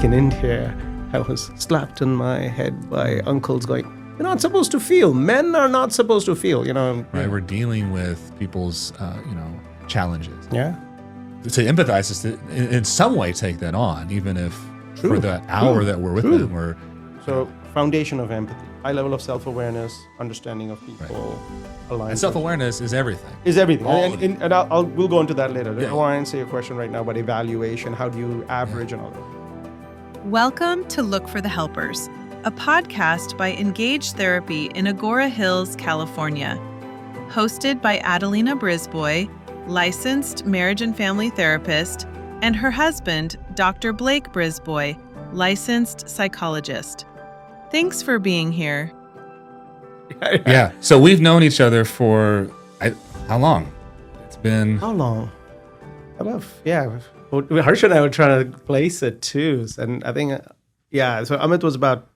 back in India, I was slapped on my head by uncles going, "You're not supposed to feel. Men are not supposed to feel." Right. We're dealing with people's, challenges. Yeah. To empathize is to, in some way, take that on, even if for the hour that we're with them, or so foundation of empathy, high level of self-awareness, understanding of people, alignment. And self-awareness is everything. Is everything. All And we'll go into that later. I want to answer your question right now about evaluation. How do you average and all that? Welcome to Look for the Helpers, a podcast by Engage Therapy in Agoura Hills, California. Hosted by Adelina Brisbois, licensed marriage and family therapist, and her husband, Dr. Blake Brisbois, licensed psychologist. Thanks for being here. Yeah. So we've known each other for how long? It's been how long? About Harsh and I were trying to place it too, and I think so Amit was about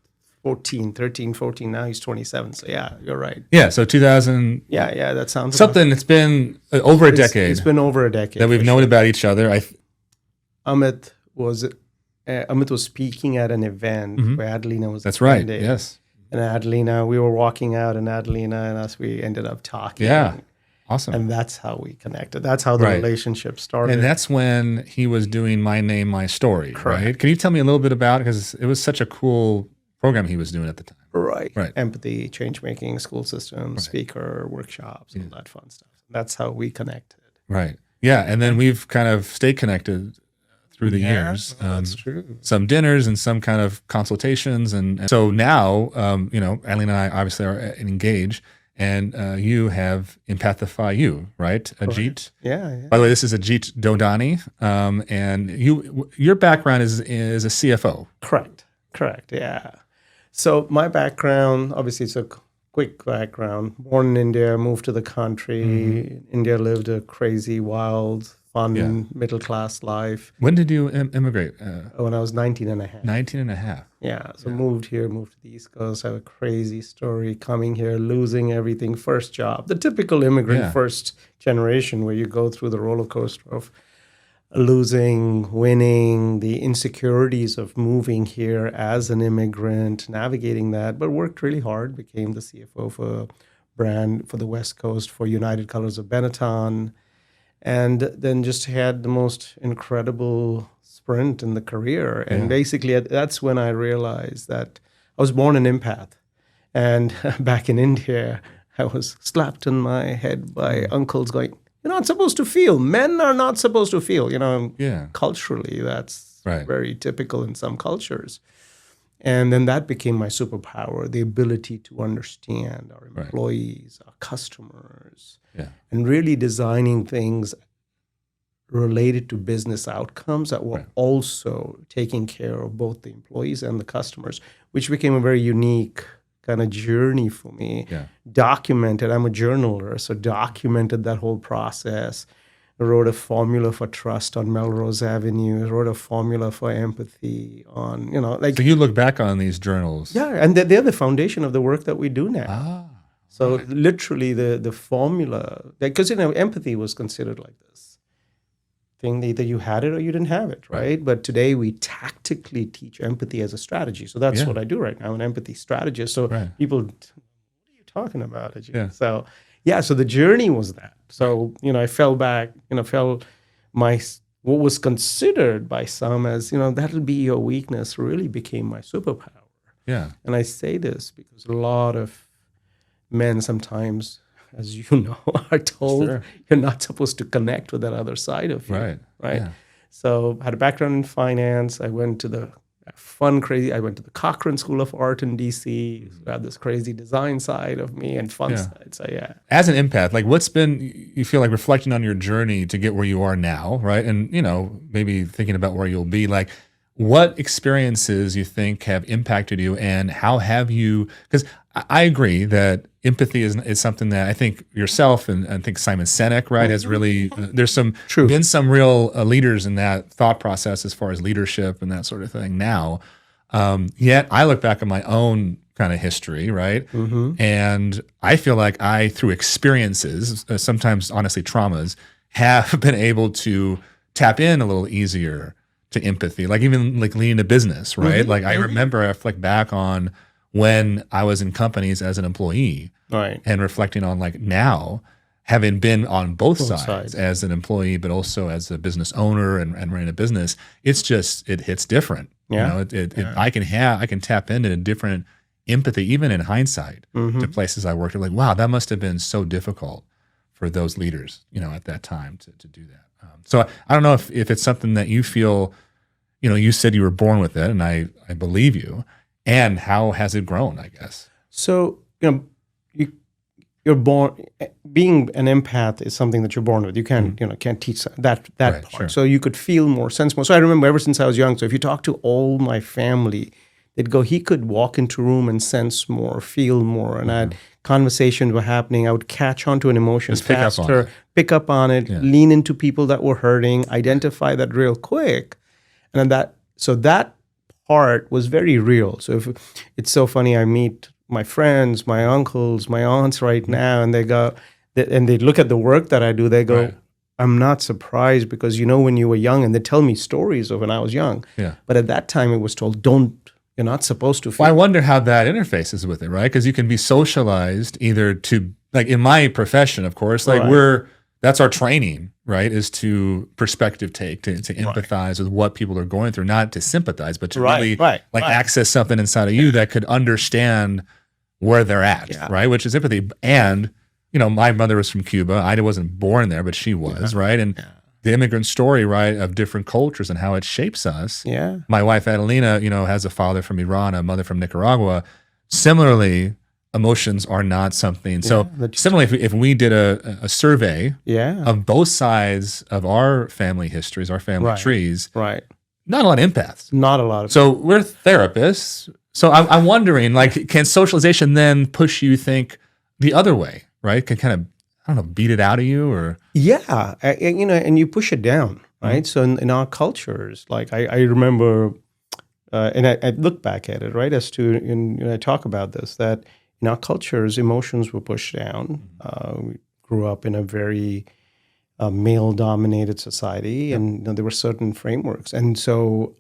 13, 14. Now he's 27. So yeah, you're right. Yeah. So 2000. Yeah. That sounds something. It's been over a decade. It's been over a decade that we've known about each other. Amit was speaking at an event where Adelina was. That's right. Yes. And Adelina, we were walking out, and Adelina and us, we ended up talking. Yeah. Awesome. And that's how we connected. That's how the relationship started. And that's when he was doing My Name, My Story, Correct. Right? Can you tell me a little bit about it? Because it was such a cool program he was doing at the time. Right. Empathy, change-making, school systems, speaker, workshops, all that fun stuff. That's how we connected. Right. Yeah. And then we've kind of stayed connected through the years. That's true. Some dinners and some kind of consultations. And so now, Adelina and I obviously are engaged. And you have Empathify U, right? Ajit. Yeah. By the way, this is Ajit Dodani, and your background is a CFO. Correct. Yeah. So my background, obviously, it's a quick background. Born in India, moved to the country. India, lived a crazy, wild, fun, middle-class life. When did you immigrate? When I was 19 and a half. 19 and a half. Yeah. So moved to the East Coast. I have a crazy story coming here, losing everything, first job. The typical immigrant first generation where you go through the roller coaster of losing, winning, the insecurities of moving here as an immigrant, navigating that, but worked really hard, became the CFO for a brand for the West Coast for United Colors of Benetton. And then just had the most incredible sprint in the career. And basically, that's when I realized that I was born an empath. And back in India, I was slapped on my head by uncles going, "You're not supposed to feel. Men are not supposed to feel." Culturally, that's very typical in some cultures. And then that became my superpower, the ability to understand our employees, our customers, and really designing things related to business outcomes that were also taking care of both the employees and the customers, which became a very unique kind of journey for me. Documented, I'm a journaler, so documented that whole process. I wrote a formula for trust on Melrose Avenue. I wrote a formula for empathy on, So you look back on these journals. Yeah, and they're the foundation of the work that we do now. So literally the formula, because, empathy was considered like this thing, either you had it or you didn't have it, right? But today we tactically teach empathy as a strategy. So that's what I do right now, an empathy strategist. So people, what are you talking about, Ajit? Yeah. So the journey was that. So, I fell back, what was considered by some as, that'll be your weakness, really became my superpower. Yeah. And I say this because a lot of men sometimes, as you know, are told you're not supposed to connect with that other side of you. Right. Yeah. So I had a background in finance. I went to the I went to the Cochrane School of Art in DC. I had this crazy design side of me and fun side. So As an empath, what's been, you feel like reflecting on your journey to get where you are now, right? And, maybe thinking about where you'll be, what experiences you think have impacted you and how have you, because I agree that empathy is something that I think yourself and I think Simon Sinek, right, has really, there's been some real leaders in that thought process as far as leadership and that sort of thing now. Yet I look back at my own kind of history, right? And I feel like through experiences, sometimes honestly traumas, have been able to tap in a little easier to empathy, like even like leading a business, right? Like I remember, I reflect back on when I was in companies as an employee, right, and reflecting on like now, having been on both sides as an employee, but also as a business owner and running a business, it's just, it hits different. Yeah. I can tap into a different empathy, even in hindsight, to places I worked at. Like, wow, that must have been so difficult for those leaders, at that time to do that. So I don't know if it's something that you feel, you said you were born with it, and I believe you. And how has it grown, I guess? So, you're born, being an empath is something that you're born with. You can't teach that Right, part. sure. So you could feel more, sense more. So I remember ever since I was young, so if you talk to all my family, they'd go, he could walk into a room and sense more, feel more. And conversations were happening. I would catch onto an emotion faster, pick up on it, lean into people that were hurting, identify that real quick. And then that part was very real. So it's so funny, I meet my friends, my uncles, my aunts right now, and they go, and they look at the work that I do, they go, I'm not surprised, because when you were young, and they tell me stories of when I was young. Yeah. But at that time it was told, you're not supposed to feel. Well, I wonder how that interfaces with it, right? Because you can be socialized either to, like in my profession, of course, like that's our training, right? Is to perspective take, to empathize with what people are going through, not to sympathize, but to really access something inside of you that could understand where they're at, right? Which is empathy. And, my mother was from Cuba. I wasn't born there, but she was, right? And the immigrant story, right, of different cultures and how it shapes us. Yeah. My wife, Adelina, has a father from Iran, a mother from Nicaragua. Similarly, emotions are not something. So similarly, if we did a survey of both sides of our family histories, our family trees, not a lot of empaths. Not a lot of. So we're therapists. So I'm wondering, like, can socialization then push you think the other way, right? Can kind of, I don't know, beat it out of you, or? Yeah, and you push it down, right? So in our cultures, like I remember, and I look back at it, right, as to, and I talk about this, that in our cultures, emotions were pushed down. We grew up in a very male-dominated society, and there were certain frameworks. And so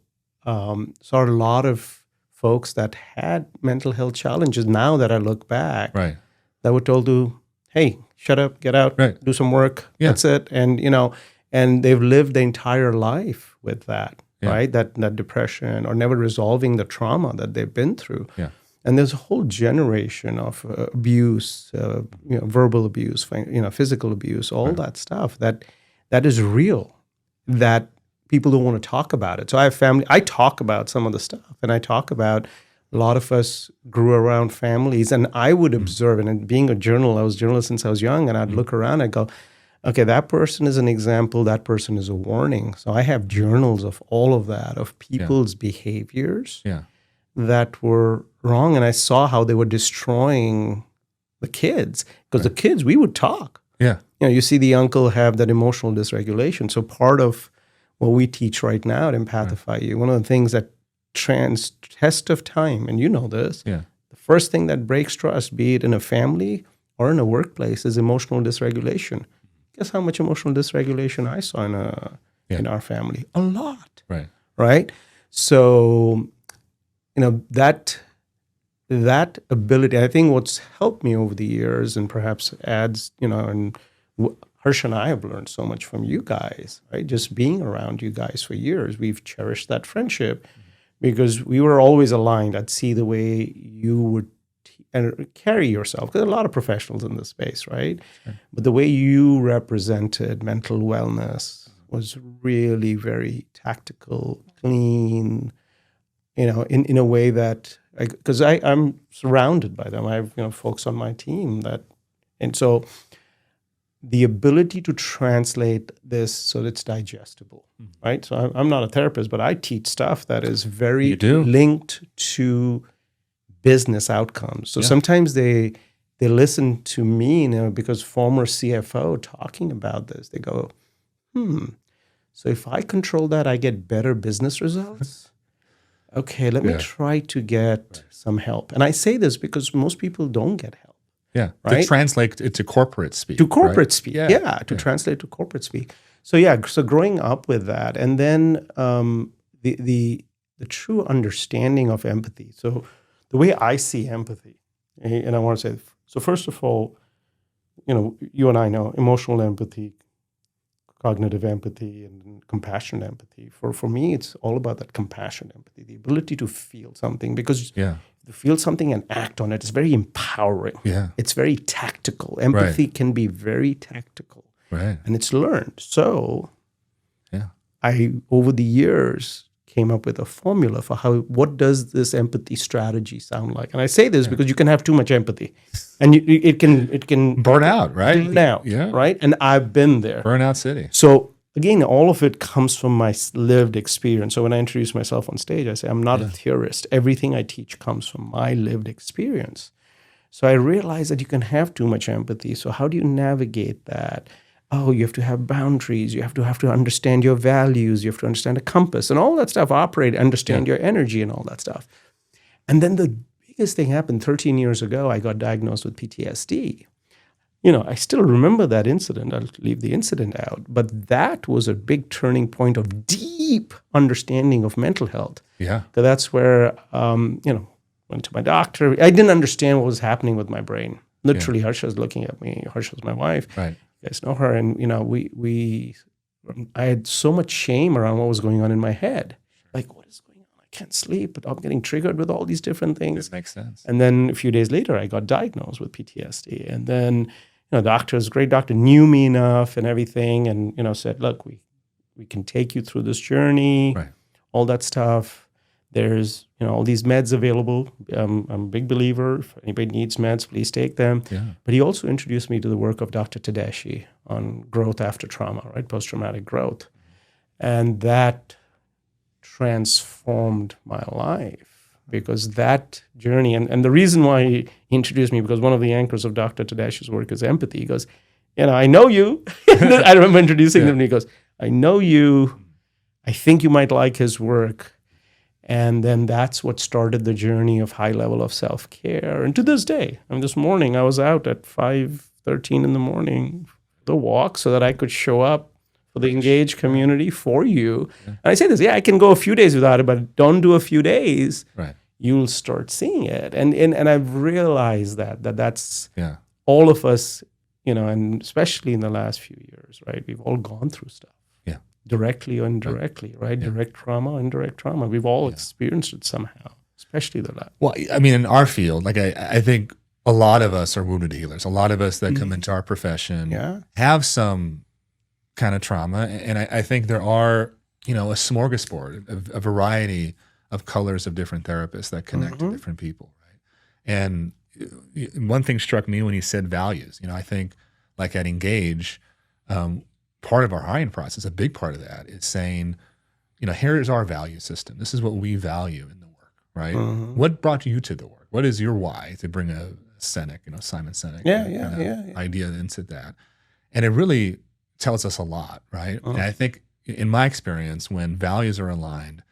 a lot of folks that had mental health challenges, now that I look back, that were told to, hey, shut up, get out, do some work, that's it. And, and they've lived the entire life with that, right? That depression, or never resolving the trauma that they've been through. Yeah. And there's a whole generation of abuse, verbal abuse, physical abuse, all that stuff that is real, that people don't want to talk about it. So I have family, I talk about some of the stuff, and I talk about a lot of us grew around families, and I would observe, and being a journalist, I was a journalist since I was young, and I'd look around and go, okay, that person is an example, that person is a warning. So I have journals of all of that, of people's behaviors that were wrong, and I saw how they were destroying the kids, because the kids, we would talk. Yeah. You see the uncle have that emotional dysregulation. So part of what we teach right now at Empathify U, one of the things that test of time, and you know this, the first thing that breaks trust, be it in a family or in a workplace, is emotional dysregulation. Guess how much emotional dysregulation I saw in our family? A lot. Right? So, that ability, I think what's helped me over the years, and perhaps adds, and Hirsch and I have learned so much from you guys, right? Just being around you guys for years, we've cherished that friendship because we were always aligned. I'd see the way you would carry yourself, because there are a lot of professionals in this space, right? Sure. But the way you represented mental wellness was really very tactical, clean, in a way that, because I'm surrounded by them. I have folks on my team and so the ability to translate this so that it's digestible, right? So I'm not a therapist, but I teach stuff that is very linked to business outcomes. So sometimes they listen to me, because former CFO talking about this, they go, so if I control that, I get better business results? Okay, let me try to get some help. And I say this because most people don't get help. Yeah, right? To translate it to corporate speak. To corporate speak, translate to corporate speak. So so growing up with that, and then the true understanding of empathy. So the way I see empathy, and I want to say, so first of all, you and I know emotional empathy, cognitive empathy, and compassionate empathy. For me, it's all about that compassionate empathy, the ability to feel something, because to feel something and act on it is very empowering. Yeah. It's very tactical. Empathy can be very tactical. Right. And it's learned. So I, over the years, came up with a formula for what does this empathy strategy sound like. And I say this because you can have too much empathy, and it can burn out, right? Burn out, right? And I've been there. Burnout City. So again, all of it comes from my lived experience. So when I introduce myself on stage, I say I'm not a theorist. Everything I teach comes from my lived experience. So I realized that you can have too much empathy. So how do you navigate that? Oh, you have to have boundaries. You have to understand your values. You have to understand a compass and all that stuff. Understand your energy and all that stuff. And then the biggest thing happened 13 years ago. I got diagnosed with PTSD. I still remember that incident. I'll leave the incident out. But that was a big turning point of deep understanding of mental health. Yeah. So that's where, went to my doctor. I didn't understand what was happening with my brain. Literally, Harsha's looking at me. Harsha's my wife. Right. You guys know her, and I had so much shame around what was going on in my head. Like, what is going on? I can't sleep, but I'm getting triggered with all these different things. This makes sense. And then a few days later, I got diagnosed with PTSD. And then, great doctor, knew me enough and everything, and said, look, we can take you through this journey, all that stuff. There's all these meds available. I'm a big believer. If anybody needs meds, please take them. Yeah. But he also introduced me to the work of Dr. Tedeschi on growth after trauma, right? Post-traumatic growth. And that transformed my life, because that journey, and the reason why he introduced me, because one of the anchors of Dr. Tedeschi's work is empathy. He goes, I know you. I remember introducing him, and he goes, I know you. I think you might like his work. And then that's what started the journey of high level of self-care. And to this day, this morning I was out at 5:13 in the morning, the walk, so that I could show up for the engaged community for you. Yeah. And I say this, I can go a few days without it, but don't do a few days. Right. You'll start seeing it. And I've realized that's all of us, and especially in the last few years, right? We've all gone through stuff. Directly or indirectly, right? Direct trauma, indirect trauma. We've all experienced it somehow, especially the last. Well, in our field, I think a lot of us are wounded healers. A lot of us that come into our profession have some kind of trauma. And I think there are, a smorgasbord, a variety of colors of different therapists that connect to different people, right? And one thing struck me when you said values. I think like at Engage, part of our hiring process, a big part of that is saying, here is our value system. This is what we value in the work, right? What brought you to the work? What is your why to bring a Sinek, Simon Sinek idea into that? And it really tells us a lot, right? And I think in my experience, when values are aligned,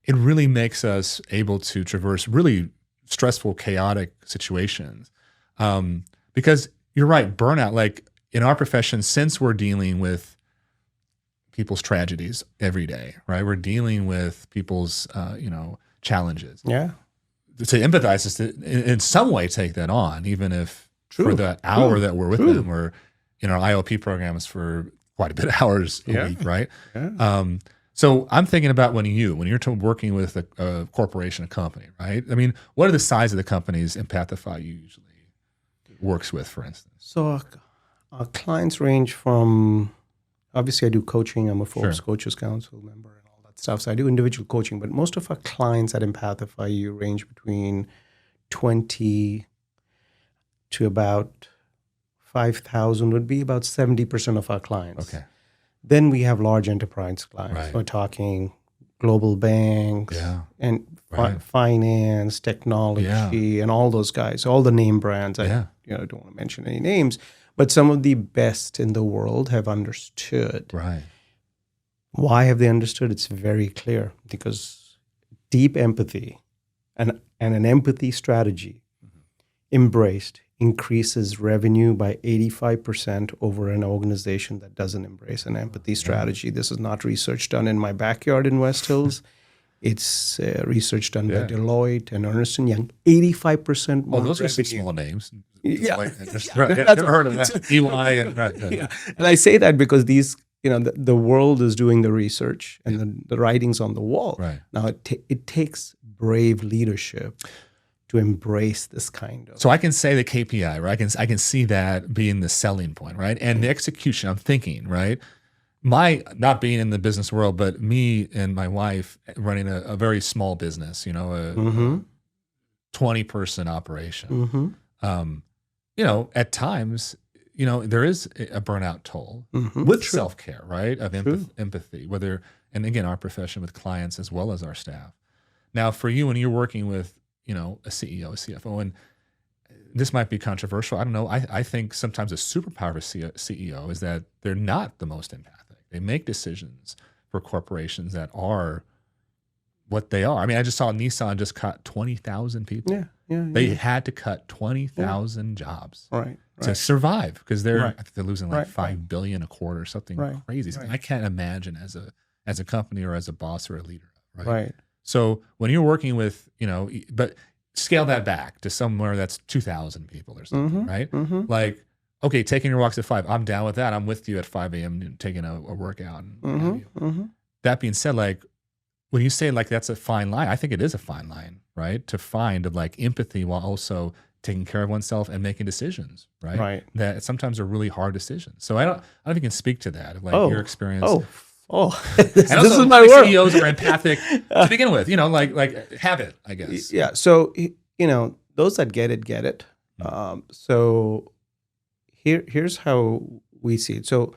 it really makes us able to traverse really stressful, chaotic situations. Because you're right, burnout, like in our profession, since we're dealing with people's tragedies every day, right? We're dealing with people's, challenges. Yeah. To empathize is to, in some way, take that on, even if for the hour that we're with them, or our IOP programs for quite a bit of hours a week, right? Yeah. So I'm thinking about when you're working with a corporation, a company, right? What are the size of the companies Empathify U usually works with, for instance? So our clients range from, obviously I do coaching. I'm a Forbes Coaches Council member and all that stuff. So I do individual coaching, but most of our clients at Empathify U range between 20 to about 5,000 would be about 70% of our clients. Okay. Then we have large enterprise clients. Right. We're talking global banks and finance, technology, and all those guys, all the name brands. I don't want to mention any names, but some of the best in the world have understood. Right. Why have they understood? It's very clear, because deep empathy and an empathy strategy embraced increases revenue by 85% over an organization that doesn't embrace an empathy strategy. This is not research done in my backyard in West Hills. It's research done by Deloitte and Ernst & Young. 85% more. Oh, those are some revenue. small names. Yeah. Right. I've never heard of that. EY and Yeah. And I say that because these, the world is doing the research and the writing's on the wall. Right. Now, it takes brave leadership to embrace this kind of. So I can say the KPI, right? I can see that being the selling point, right? And the execution, I'm thinking, right? My not being in the business world, but me and my wife running a very small business, a 20-person operation. At times, there is a burnout toll with self-care, right? Of empathy, and again, our profession with clients as well as our staff. Now, for you, when you're working with, a CEO, a CFO, and this might be controversial. I don't know. I think sometimes a superpower of a CEO is that they're not the most empathic. They make decisions for corporations that are what they are. I mean, I just saw Nissan just cut 20,000 people. They had to cut 20,000 jobs to survive because I think they're losing like $5 billion a quarter, something crazy. I can't imagine as a company or as a boss or a leader. Right. So when you're working with, but scale that back to somewhere that's 2,000 people or something, right? Like, okay, taking your walks at 5, I'm down with that. I'm with you at 5 a.m. taking a workout. That being said, like when you say like that's a fine line, I think it is a fine line, right? To find like empathy while also taking care of oneself and making decisions, right? That sometimes are really hard decisions. So I don't know if you can speak to that, like your experience. This is my work. CEOs are empathic to begin with, like habit, I guess. Yeah. So, those that get it. So here's how we see it. So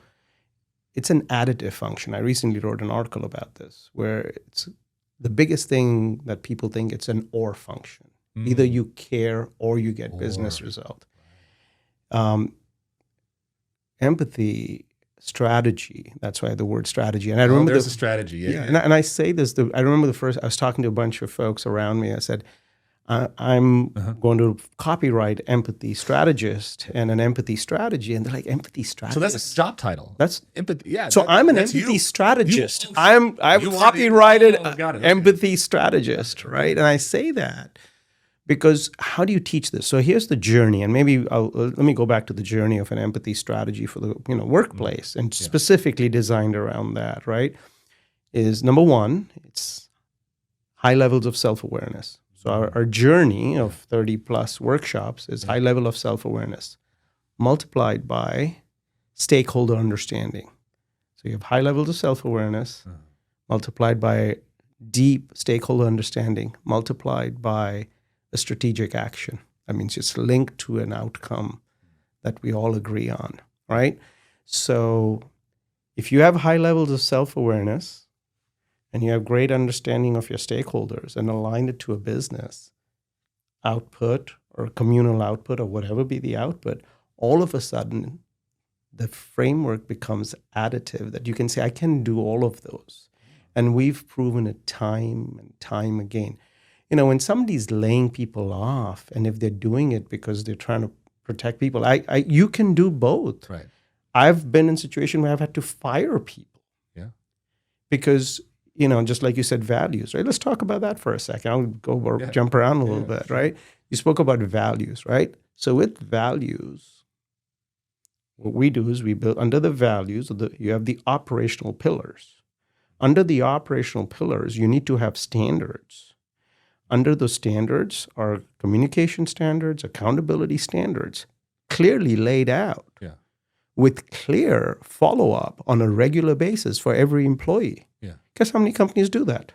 it's an additive function. I recently wrote an article about this where it's the biggest thing that people think it's an or function. Either you care or you get business result. Empathy, strategy. That's why the word strategy. And I remember there's a strategy. Yeah. And I say this. I remember I was talking to a bunch of folks around me. I said, I'm going to copyright empathy strategist and an empathy strategy. And they're like, empathy strategist. So that's a job title. That's empathy. Yeah. So I'm an empathy strategist. I've copyrighted empathy strategist, right? And I say that because how do you teach this? So here's the journey, and maybe let me go back to the journey of an empathy strategy for the workplace, and specifically designed around that. Right? Is number one, it's high levels of self-awareness. So our journey of 30 plus workshops is high level of self-awareness multiplied by stakeholder understanding. So you have high levels of self-awareness multiplied by deep stakeholder understanding multiplied by a strategic action. That means it's linked to an outcome that we all agree on, right? So if you have high levels of self-awareness and you have great understanding of your stakeholders and align it to a business output or communal output or whatever be the output, all of a sudden the framework becomes additive that you can say, I can do all of those. And we've proven it time and time again. When somebody's laying people off, and if they're doing it because they're trying to protect people, you can do both. Right. I've been in a situation where I've had to fire people. Yeah. Because, just like you said, values, right? Let's talk about that for a second. I'll jump around a little bit, right? You spoke about values, right? So with values, what we do is we build under the values, you have the operational pillars. Under the operational pillars, you need to have standards. Under those standards are communication standards, accountability standards, clearly laid out with clear follow-up on a regular basis for every employee. Yeah. Guess how many companies do that?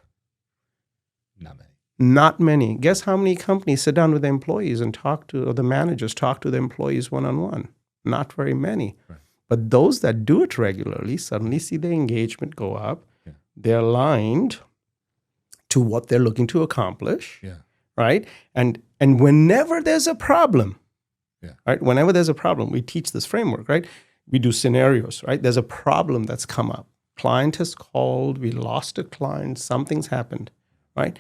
Not many. Not many. Guess how many companies sit down with the employees and the managers talk to the employees one-on-one? Not very many. Right. But those that do it regularly suddenly see their engagement go up. Yeah. They're aligned to what they're looking to accomplish, right? And whenever there's a problem, right? Whenever there's a problem, we teach this framework, right? We do scenarios, right? There's a problem that's come up. Client has called, we lost a client, something's happened, right?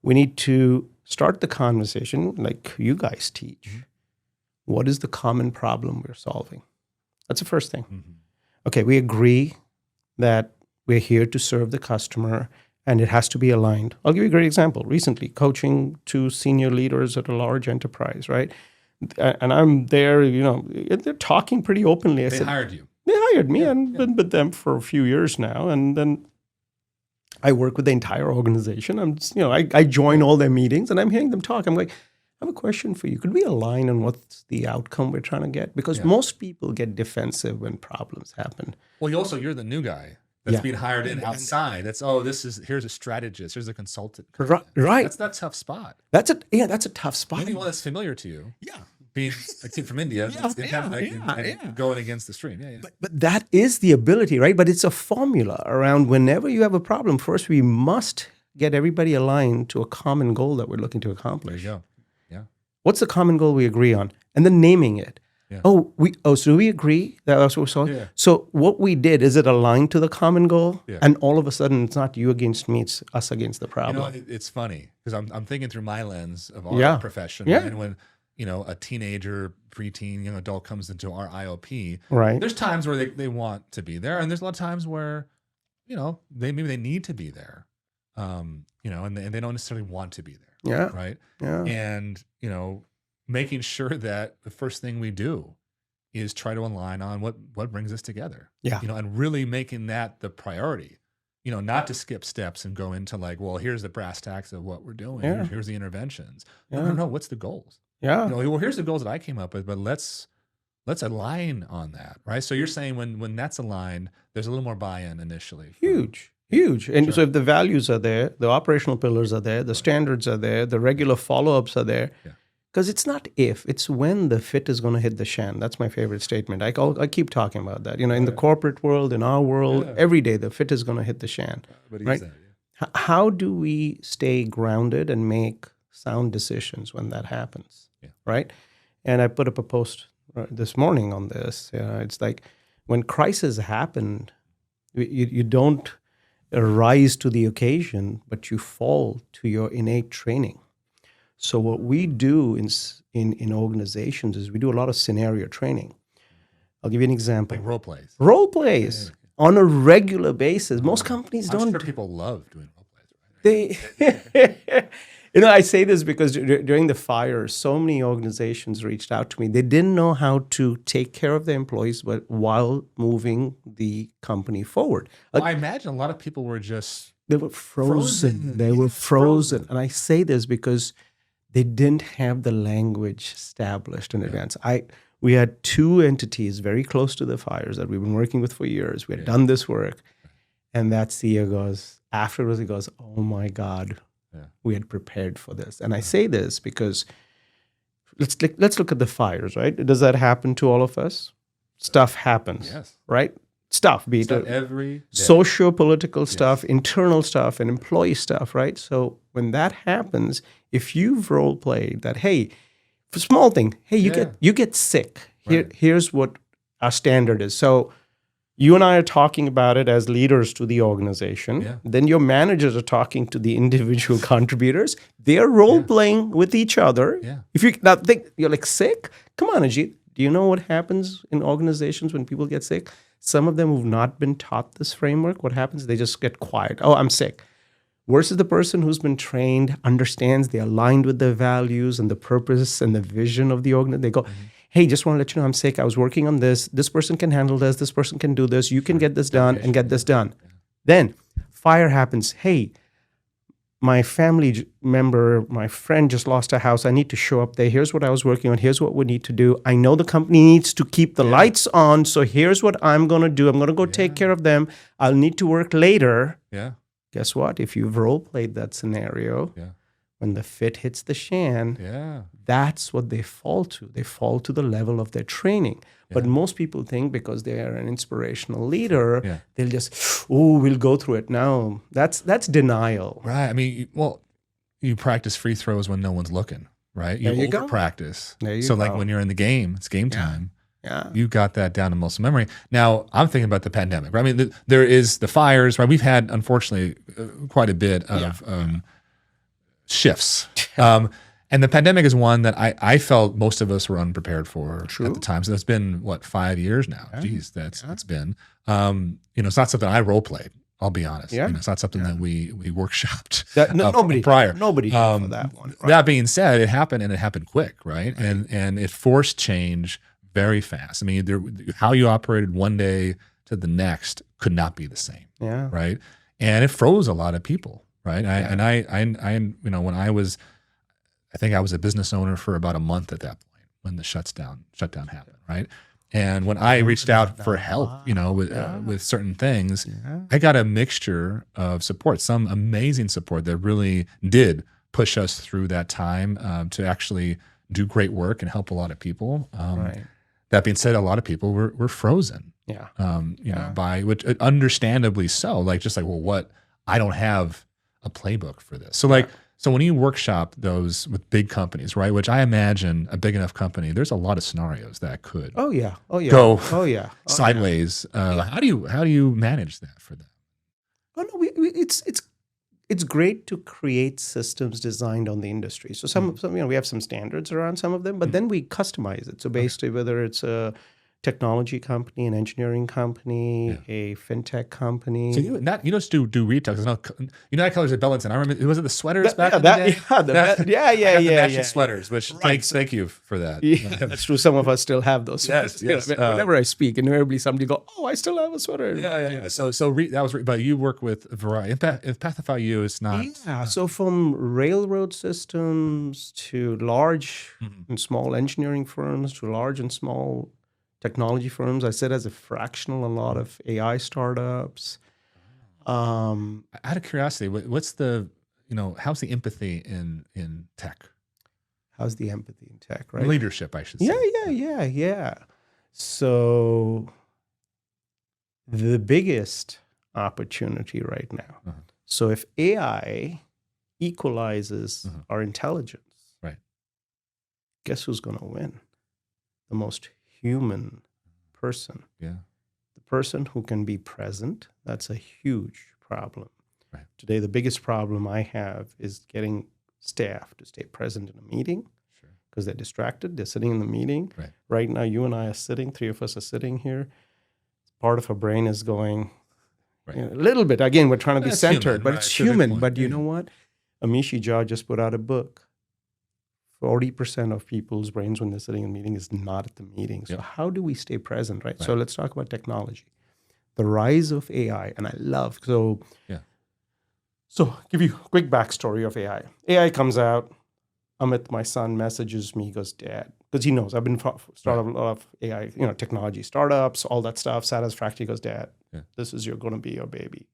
We need to start the conversation like you guys teach. Mm-hmm. What is the common problem we're solving? That's the first thing. Mm-hmm. Okay, we agree that we're here to serve the customer and it has to be aligned. I'll give you a great example. Recently, coaching 2 senior leaders at a large enterprise, right? And I'm there, they're talking pretty openly. They hired you. They hired me, and been with them for a few years now. And then I work with the entire organization. I join all their meetings, and I'm hearing them talk. I'm like, I have a question for you. Could we align on what's the outcome we're trying to get? Because most people get defensive when problems happen. Well, you're the new guy that's being hired in outside. Here's a strategist, here's a consultant. Right. That's that tough spot. That's a tough spot. Anyone that's familiar to you. Yeah. Being a kid from India, and going against the stream. But that is the ability, right? But it's a formula around whenever you have a problem, first we must get everybody aligned to a common goal that we're looking to accomplish. There you go. Yeah. What's the common goal we agree on? And then naming it. Yeah. So we agree that that's what we saw. Yeah. So what we did, is it aligned to the common goal? Yeah. And all of a sudden, it's not you against me; it's us against the problem. It's funny because I'm thinking through my lens of our profession, Yeah. and when a teenager, preteen, young adult comes into our IOP, Right. There's times where they want to be there, and there's a lot of times where they need to be there, and they don't necessarily want to be there. Yeah. Right. Yeah. And making sure that the first thing we do is try to align on what brings us together. Yeah. And really making that the priority. Not to skip steps and go into like, well, here's the brass tacks of what we're doing. Yeah. Here's the interventions. Yeah. No, what's the goals? Yeah. Well, here's the goals that I came up with, but let's align on that, right? So you're saying when that's aligned, there's a little more buy-in initially. Huge. And so if the values are there, the operational pillars are there, the standards are there, the regular follow-ups are there. Because it's not if, it's when the fit is going to hit the shan. That's my favorite statement. I keep talking about that. In the corporate world, in our world, every day the fit is going to hit the shan. Right? How do we stay grounded and make sound decisions when that happens? Right? And I put up a post this morning on this. It's like when crisis happened, you don't rise to the occasion, but you fall to your innate training. So what we do in organizations is we do a lot of scenario training. I'll give you an example. Like role plays. Role plays on a regular basis. Most companies don't. I'm sure people love doing role plays. Right? I say this because during the fire, so many organizations reached out to me. They didn't know how to take care of their employees, but while moving the company forward. Well, I imagine a lot of people were just... They were frozen. They were frozen. And I say this because they didn't have the language established in advance. We had 2 entities very close to the fires that we've been working with for years. We had done this work. And that CEO goes, afterwards he goes, oh my God, we had prepared for this. And I say this because let's look at the fires, right? Does that happen to all of us? Stuff happens, right? Stuff, be it every day. Socio-political stuff, internal stuff, and employee stuff, right? So when that happens, if you've role played that, hey, for small thing, hey, you get sick. Here's what our standard is. So you and I are talking about it as leaders to the organization. Yeah. Then your managers are talking to the individual contributors. They're role playing with each other. Yeah. If you now think you're like sick, come on, Ajit. Do you know what happens in organizations when people get sick? Some of them who've not been taught this framework, what happens? They just get quiet. Oh, I'm sick. Versus the person who's been trained, understands, they're aligned with the values and the purpose and the vision of the organization. They go, hey, just want to let you know I'm sick. I was working on this. This person can handle this. This person can do this. You can get this done and get this done. Then fire happens. Hey, my family member, my friend just lost a house. I need to show up there. Here's what I was working on. Here's what we need to do. I know the company needs to keep the lights on. So here's what I'm going to do. I'm going to go take care of them. I'll need to work later. Yeah. Guess what? If you've role played that scenario, when the fit hits the shan, that's what they fall to. They fall to the level of their training. But most people think because they are an inspirational leader, they'll just, we'll go through it. No, that's denial. Right. I mean, you practice free throws when no one's looking, right? You go. Practice. There you so go. like when you're in the game, it's game time. Yeah. You got that down to muscle memory. Now, I'm thinking about the pandemic. Right? I mean, there is the fires, right? We've had, unfortunately, quite a bit of shifts. And the pandemic is one that I felt most of us were unprepared for at the time. So it's been, 5 years now? Jeez, it's been. It's not something I role played. I'll be honest. Yeah. It's not something that we workshopped Nobody prior. Nobody did for that one. Right? That being said, it happened, and it happened quick, right? And it forced change very fast. I mean, how you operated one day to the next could not be the same. Yeah. Right. And it froze a lot of people. Right. I when I think I was a business owner for about a month at that point when the shutdown happened. Right. And when I reached out for help, with certain things, I got a mixture of support, some amazing support that really did push us through that time to actually do great work and help a lot of people. That being said, a lot of people were frozen. Yeah. By which understandably so, what? I don't have a playbook for this. So when you workshop those with big companies, right? Which I imagine a big enough company, there's a lot of scenarios that could go sideways. How do you manage that for them? Oh no, it's great to create systems designed on the industry. So some we have some standards around some of them, but then we customize it. So basically, whether it's a technology company, an engineering company, a fintech company. So you just do retail. United Colors of Bellinson. I remember, was it the sweaters back in the day? Matching sweaters, which thank you for that. Yeah, that's true. Some of us still have those. Yes. Whenever I speak, invariably somebody go, "Oh, I still have a sweater." Yeah. So that was, but you work with a variety. Empathify U is not. Yeah. So from railroad systems to large and small engineering firms to large and small technology firms. I sit as a fractional, a lot of AI startups. Out of curiosity, what's how's the empathy in tech? How's the empathy in tech, right? Leadership, I should say. Yeah. So the biggest opportunity right now. So if AI equalizes our intelligence, right? Guess who's going to win? The most human person. Yeah. The person who can be present, that's a huge problem. Right. Today, the biggest problem I have is getting staff to stay present in a meeting because they're distracted. They're sitting in the meeting. Right now, you and I are sitting, three of us are sitting here. Part of our brain is going a little bit. Again, we're trying to be centered, but it's human. But you know what? Amishi Jha just put out a book. 40% of people's brains when they're sitting in a meeting is not at the meeting. So how do we stay present, right? So let's talk about technology. The rise of AI, and I love, So give you a quick backstory of AI. AI comes out. Amit, my son, messages me, goes, "Dad," because he knows I've been started a lot of AI, technology startups, all that stuff. Satisfactory goes, "Dad, this is going to be your baby."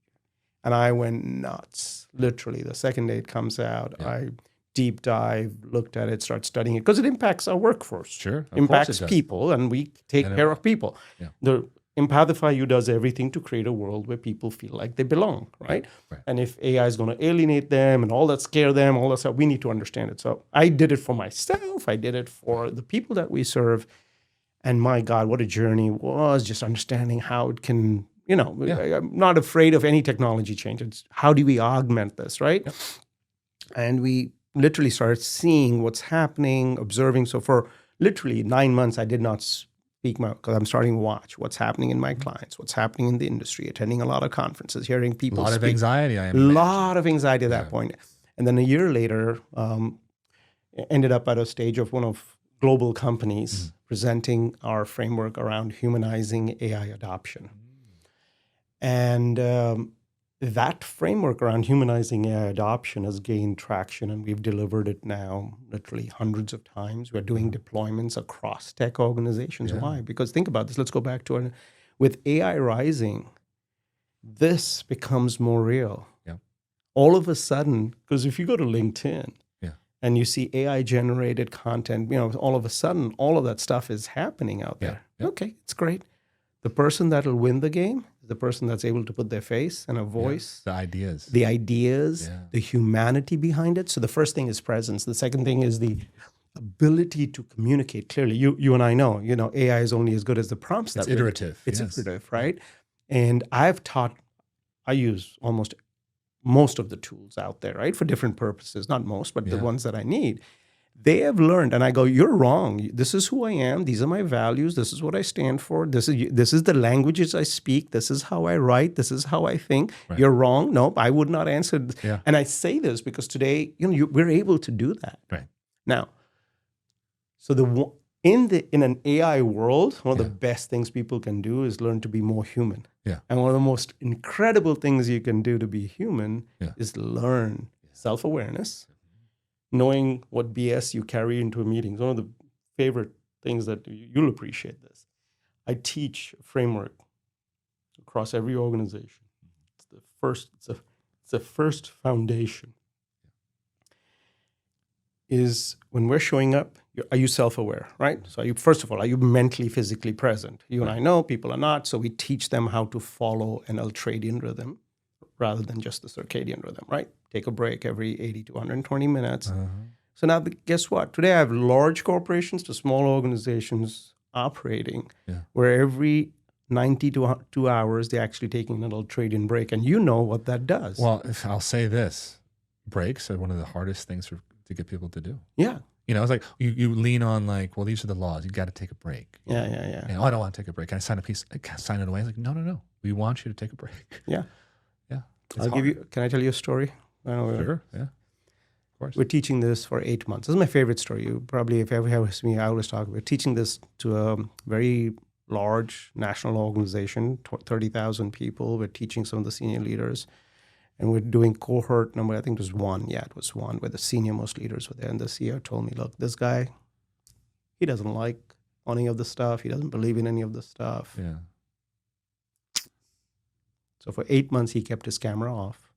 And I went nuts. Literally, the second day it comes out, I deep dive, looked at it, start studying it, because it impacts our workforce. Sure. Impacts people, and we take care of people. Yeah. The Empathify U does everything to create a world where people feel like they belong, right? And if AI is going to alienate them and all that, scare them, all that stuff, we need to understand it. So I did it for myself. I did it for the people that we serve. And my God, what a journey it was, just understanding how it can, I'm not afraid of any technology change. It's how do we augment this, right? Yeah. And we literally started seeing what's happening, observing. So for literally 9 months, I did not speak because I'm starting to watch what's happening in my clients, what's happening in the industry, attending a lot of conferences, hearing people speak. A lot of anxiety, I imagine. A lot of anxiety at that point. And then a year later, ended up at a stage of one of global companies presenting our framework around humanizing AI adoption. And that framework around humanizing AI adoption has gained traction, and we've delivered it now literally hundreds of times. We're doing deployments across tech organizations. Why? Because think about this. Let's go back to it. With AI rising, this becomes more real. Yeah. All of a sudden, because if you go to LinkedIn and you see AI-generated content, all of a sudden, all of that stuff is happening out there. Yeah. Okay, it's great. The person that'll win the game, the person that's able to put their face and a voice. The ideas, the humanity behind it. So the first thing is presence. The second thing is the ability to communicate clearly. You and I know, AI is only as good as the prompts. It's iterative. It's iterative, right? And I use most of the tools out there, right? For different purposes. Not most, but the ones that I need. They have learned, and I go, you're wrong. This is who I am. These are my values. This is what I stand for. This is the languages I speak. This is how I write. This is how I think. Right. You're wrong. Nope, I would not answer. Yeah. And I say this because today, we're able to do that. Right. Now, so in an AI world, one of the best things people can do is learn to be more human. Yeah. And one of the most incredible things you can do to be human is learn self-awareness, knowing what BS you carry into a meeting. It's one of the favorite things that you'll appreciate this. I teach a framework across every organization. It's the first foundation. Is when we're showing up, are you self-aware, right? So first of all, are you mentally, physically present? You and I know people are not, so we teach them how to follow an ultradian rhythm rather than just the circadian rhythm, right? Take a break every 80 to 120 minutes. So now, guess what? Today I have large corporations to small organizations operating where every 90 to 2 hours, they're actually taking an ultradian break. And you know what that does. Well, I'll say this. Breaks are one of the hardest things to get people to do. Yeah. It's like you lean on like, well, these are the laws. You got to take a break. Yeah. And, I don't want to take a break. Can I sign a piece? Sign it away. It's like, no. We want you to take a break. Yeah. Yeah. Can I tell you a story? Sure. Yeah. Of course. We're teaching this for 8 months. This is my favorite story. You probably, if you ever have me, I always talk. We're teaching this to a very large national organization, 30,000 people. We're teaching some of the senior leaders. And we're doing cohort number, I think it was one. Yeah, it was one where the senior most leaders were there. And the CEO told me, look, this guy, he doesn't like any of the stuff. He doesn't believe in any of the stuff. Yeah. So for 8 months, he kept his camera off,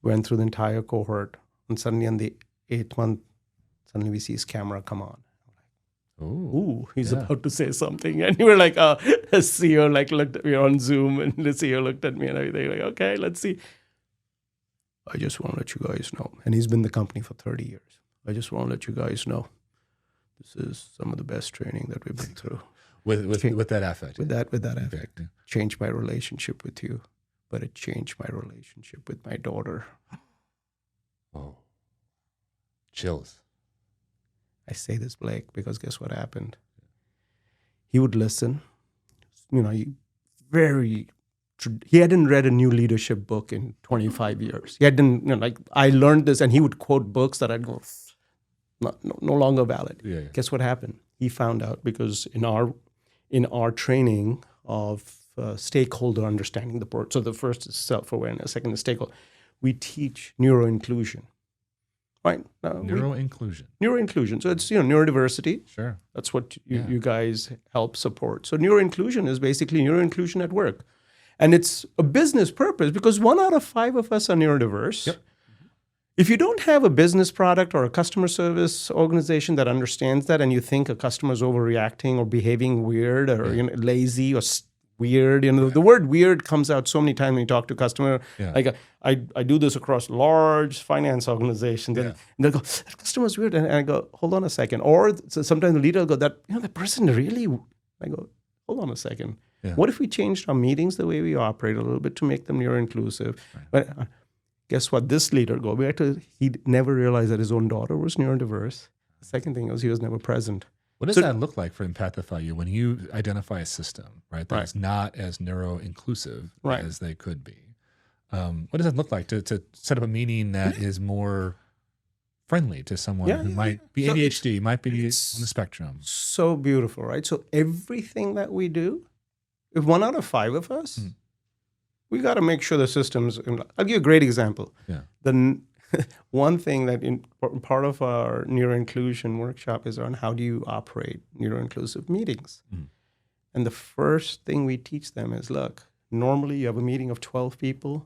went through the entire cohort. And suddenly on the 8th month, suddenly we see his camera come on. Ooh, he's about to say something. And we were like, the CEO looked at me on Zoom, and the CEO looked at me and everything, like, okay, let's see. I just want to let you guys know. And he's been in the company for 30 years. I just want to let you guys know this is some of the best training that we've been through. With that affect. With that affect. Changed my relationship with you, but it changed my relationship with my daughter. Oh. Chills. I say this, Blake, because guess what happened? He would listen. He hadn't read a new leadership book in 25 years. He hadn't, I learned this, and he would quote books that I'd go, no longer valid. Yeah. Guess what happened? He found out because in our training of stakeholder understanding, so the first is self-awareness, second is stakeholder, we teach neuro-inclusion. Right. Neuro-inclusion. So it's, neurodiversity. Sure. That's what you guys help support. So neuro-inclusion is basically neuro-inclusion at work. And it's a business purpose because 1 out of 5 of us are neurodiverse. Yep. If you don't have a business product or a customer service organization that understands that, and you think a customer is overreacting or behaving weird or lazy or weird, the word weird comes out so many times when you talk to a customer. Yeah. Like I do this across large finance organizations, and they'll go, that customer's weird, and I go, hold on a second. Or sometimes the leader will go, that person really. I go, hold on a second. Yeah. What if we changed our meetings the way we operate a little bit to make them neuro-inclusive? Right. But guess what? This leader he never realized that his own daughter was neurodiverse. The second thing was he was never present. What does that look like for Empathify U when you identify a system, right, that's not as neuro-inclusive as they could be? What does that look like to set up a meeting that is more friendly to someone who might be ADHD, might be on the spectrum? So beautiful, right? So everything that we do, if 1 out of 5 of us, we got to make sure the systems. I'll give you a great example. Yeah. One thing that part of our neuro-inclusion workshop is around how do you operate neuro-inclusive meetings. And the first thing we teach them is, look, normally you have a meeting of 12 people.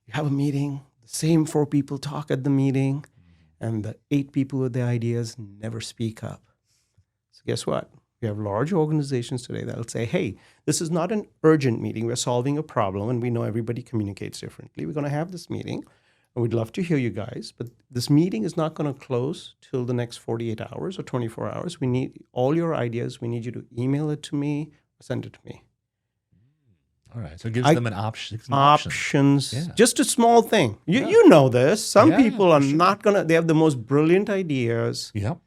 You have a meeting, the same 4 people talk at the meeting, and the 8 people with their ideas never speak up. So guess what? We have large organizations today that'll say, hey, this is not an urgent meeting. We're solving a problem, and we know everybody communicates differently. We're going to have this meeting. And we'd love to hear you guys, but this meeting is not going to close till the next 48 hours or 24 hours. We need all your ideas. We need you to email it to me or send it to me. All right. So it gives them an option. Options. Yeah. Just a small thing. You know this. Some Yeah, people are sure. not going to, they have the most brilliant ideas. Yep.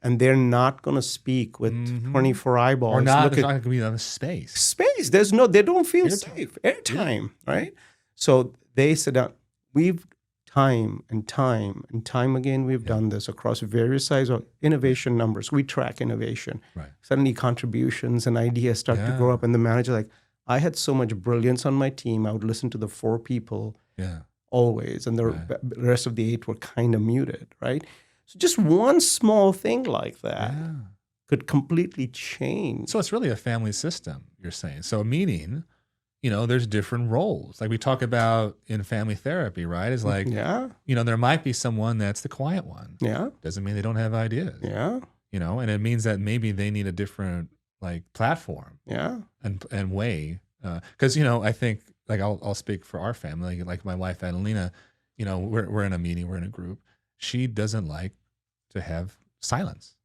And they're not going to speak with 24 eyeballs. Or not, there's not going to be enough space. Space. They don't feel safe. Airtime, right? So they sit down. We've time and time again, we've done this across various sizes of innovation numbers. We track innovation. Right. Suddenly contributions and ideas start to grow up. And the manager like, I had so much brilliance on my team. I would listen to the 4 people always. And the rest of the 8 were kind of muted, right? So just one small thing like that could completely change. So it's really a family system, you're saying. So a meeting, there's different roles. Like we talk about in family therapy, right? It's like, there might be someone that's the quiet one. Yeah. Doesn't mean they don't have ideas. Yeah. And it means that maybe they need a different like platform. Yeah. And way. Because, I think like I'll speak for our family, like my wife, Adelina, we're in a meeting, we're in a group. She doesn't like to have silence.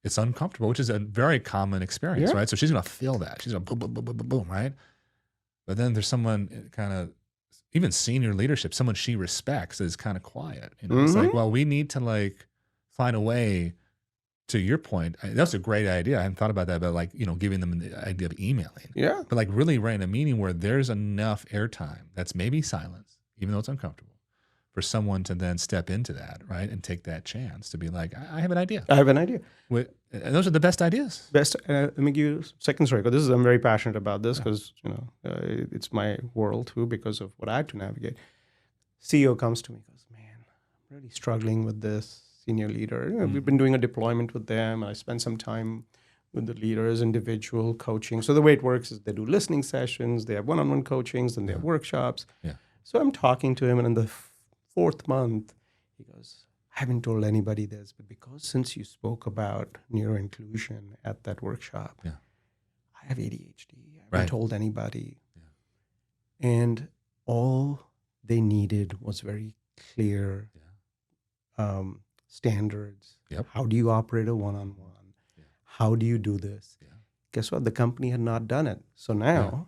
It's uncomfortable, which is a very common experience, right? So she's going to feel that. She's going to boom, boom, boom, boom, boom, boom, right? But then there's someone kind of, even senior leadership, someone she respects is kind of quiet. It's like, well, we need to like find a way, to your point, that's a great idea. I hadn't thought about that, but like, giving them the idea of emailing. Yeah. But like really running a meeting where there's enough airtime that's maybe silence, even though it's uncomfortable, for someone to then step into that, right? And take that chance to be like, I have an idea. I have an idea. And those are the best ideas. Let me give you a second story. Because I'm very passionate about this because, it's my world too because of what I had to navigate. CEO comes to me and goes, man, I'm really struggling with this senior leader. We've been doing a deployment with them. I spent some time with the leaders, individual coaching. So the way it works is they do listening sessions, they have one-on-one coachings, and they have workshops. Yeah. So I'm talking to him, and in the 4th month, he goes, I haven't told anybody this, but because since you spoke about neuroinclusion at that workshop, I have ADHD. I haven't told anybody. Yeah. And all they needed was very clear standards. Yep. How do you operate a one-on-one? Yeah. How do you do this? Yeah. Guess what? The company had not done it. So now,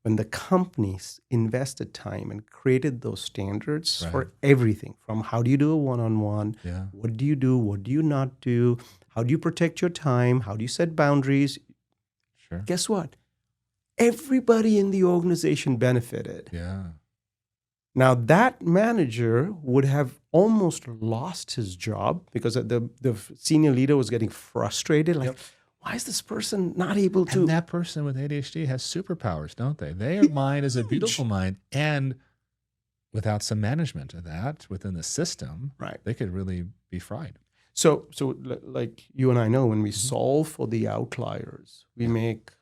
when the companies invested time and created those standards for everything, from how do you do a one-on-one, what do you do, what do you not do, how do you protect your time, how do you set boundaries, guess what? Everybody in the organization benefited. Yeah. Now, that manager would have almost lost his job because the senior leader was getting frustrated, like, why is this person not able to? And that person with ADHD has superpowers, don't they? Their mind is a beautiful mind. And without some management of that within the system, they could really be fried. So like you and I know, when we solve for the outliers, we make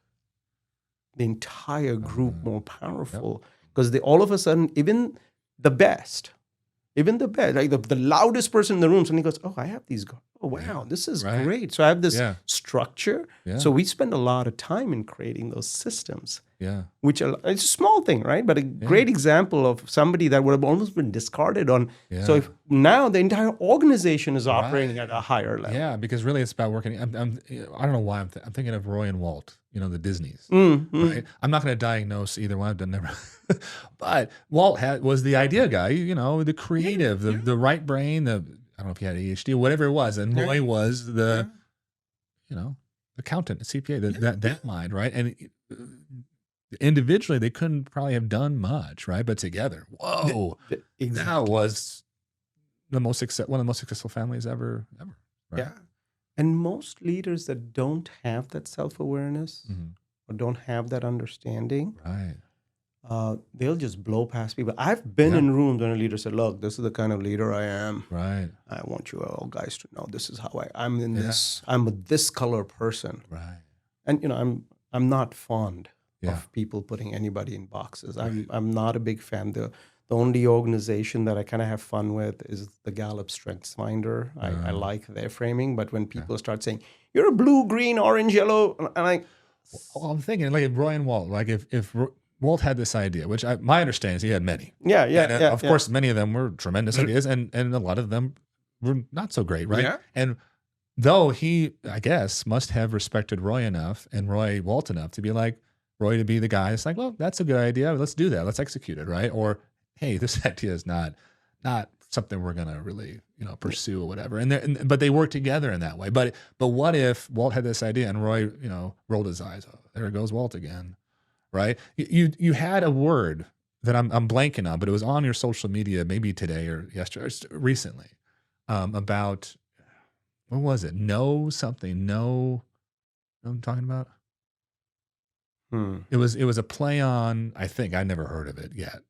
the entire group more powerful. Because all of a sudden, even the best, like the loudest person in the room suddenly goes, oh, I have these guys. Oh, wow, this is great. So I have this structure. Yeah. So we spend a lot of time in creating those systems. Yeah. Which it's a small thing, right? But a great example of somebody that would have almost been discarded on. Yeah. So if now the entire organization is operating at a higher level. Yeah, because really it's about working. I don't know why I'm thinking of Roy and Walt, the Disneys. Right? I'm not going to diagnose either one. I've done never. But Walt was the idea guy, the creative, the right brain, I don't know if he had ADHD or whatever it was. And Roy was the, accountant, CPA, that mind, right? And individually, they couldn't probably have done much, right? But together, whoa, that was one of the most successful families ever. Right? Yeah. And most leaders that don't have that self-awareness or don't have that understanding, they'll just blow past people. I've been in rooms when a leader said, look, this is the kind of leader I am. Right. I want you all guys to know this is how I'm in this. I'm a this color person. Right. And, I'm not fond of people putting anybody in boxes. I'm not a big fan. The only organization that I kind of have fun with is the Gallup Strengths Finder. I like their framing. But when people start saying, you're a blue, green, orange, yellow, and I'm thinking like Roy and Walt, like if Walt had this idea, which my understanding is he had many. Of course, many of them were tremendous ideas, and a lot of them were not so great, right? Yeah. And though he, I guess, must have respected Roy enough and Roy Walt enough to be like, Roy to be the guy. It's like, well, that's a good idea. Let's do that. Let's execute it, right? Or, hey, this idea is not something we're gonna really, pursue or whatever. But they work together in that way. But what if Walt had this idea and Roy, rolled his eyes? Oh, there goes Walt again, right? You had a word that I'm blanking on, but it was on your social media maybe today or yesterday, or recently, about what was it? No something. No, you know what I'm talking about. It was a play on. I think I never heard of it yet.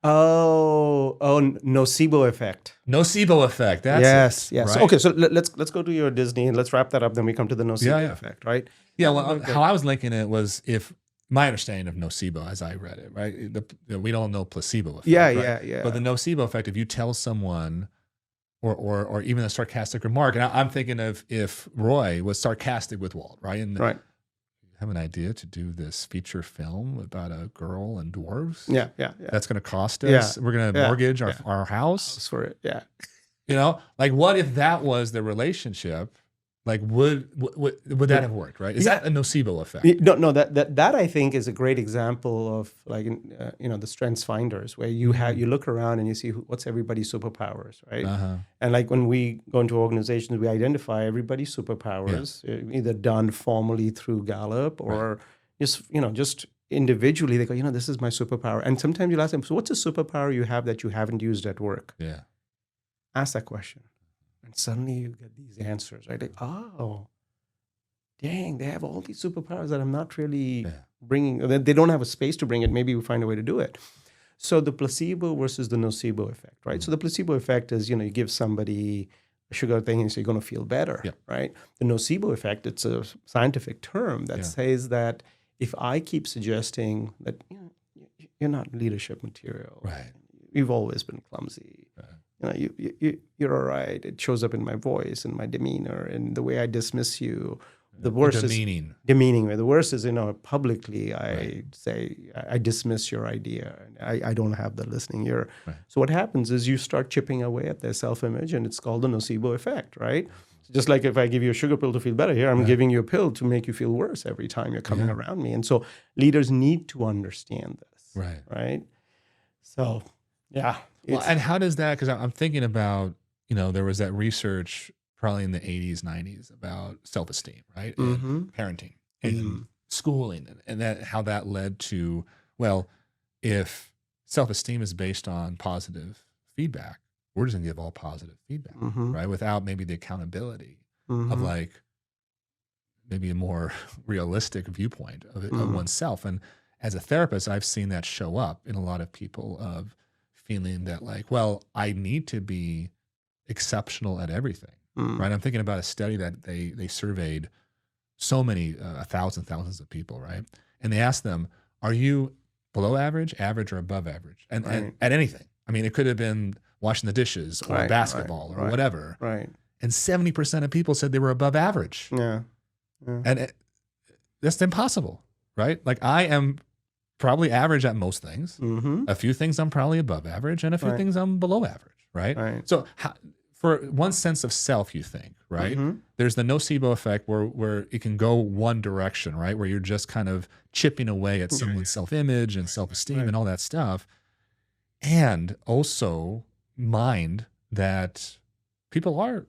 Oh, nocebo effect. Nocebo effect. That's yes. Right? Okay, so let's go to your Disney and let's wrap that up. Then we come to the nocebo effect, right? Yeah. Well, how I was linking it was if my understanding of nocebo, as I read it, right? We don't know placebo effect. Yeah. But the nocebo effect, if you tell someone, or even a sarcastic remark, and I'm thinking of if Roy was sarcastic with Walt, right? And right. Have an idea to do this feature film about a girl and dwarves. Yeah. That's going to cost us. We're going to mortgage our house for it. Yeah. Like what if that was the relationship? Like would that have worked? Right? Is that a nocebo effect? No. That I think is a great example of like the strengths finders, where you look around and you see what's everybody's superpowers, right? And like when we go into organizations, we identify everybody's superpowers, either done formally through Gallup or just individually. They go, this is my superpower. And sometimes you'll ask them, so what's a superpower you have that you haven't used at work? Yeah. Ask that question. And suddenly you get these answers, right? Like, oh, dang, they have all these superpowers that I'm not really bringing. They don't have a space to bring it. Maybe we find a way to do it. So the placebo versus the nocebo effect, right? So the placebo effect is, you give somebody a sugar thing and you say you're going to feel better, right? The nocebo effect, it's a scientific term that says that if I keep suggesting that you're not leadership material, right? You've always been clumsy. Right. You're all right. It shows up in my voice and my demeanor and the way I dismiss you. The worst is demeaning. The worst is, publicly I say I dismiss your idea and I don't have the listening ear. Right. So what happens is you start chipping away at their self-image, and it's called the nocebo effect, right? So just like if I give you a sugar pill to feel better, here I'm giving you a pill to make you feel worse every time you're coming around me. And so leaders need to understand this, right? So, yeah. Well, and how does that, because I'm thinking about, there was that research probably in the 80s, 90s about self-esteem, right? And parenting and schooling, and that how that led to, well, if self-esteem is based on positive feedback, we're just going to give all positive feedback, right? Without maybe the accountability of like maybe a more realistic viewpoint of oneself. And as a therapist, I've seen that show up in a lot of people of feeling that like, well, I need to be exceptional at everything, right? I'm thinking about a study that they surveyed so many, thousands of people, right? And they asked them, are you below average, or above average? And at anything. I mean, it could have been washing the dishes or basketball or whatever. Right. And 70% of people said they were above average. Yeah. And that's impossible, right? Like I am probably average at most things. A few things I'm probably above average, and a few things I'm below average, right? So for one sense of self, you think, right? There's the nocebo effect where it can go one direction, right? Where you're just kind of chipping away at someone's self-image and self-esteem and all that stuff. And also mind that people are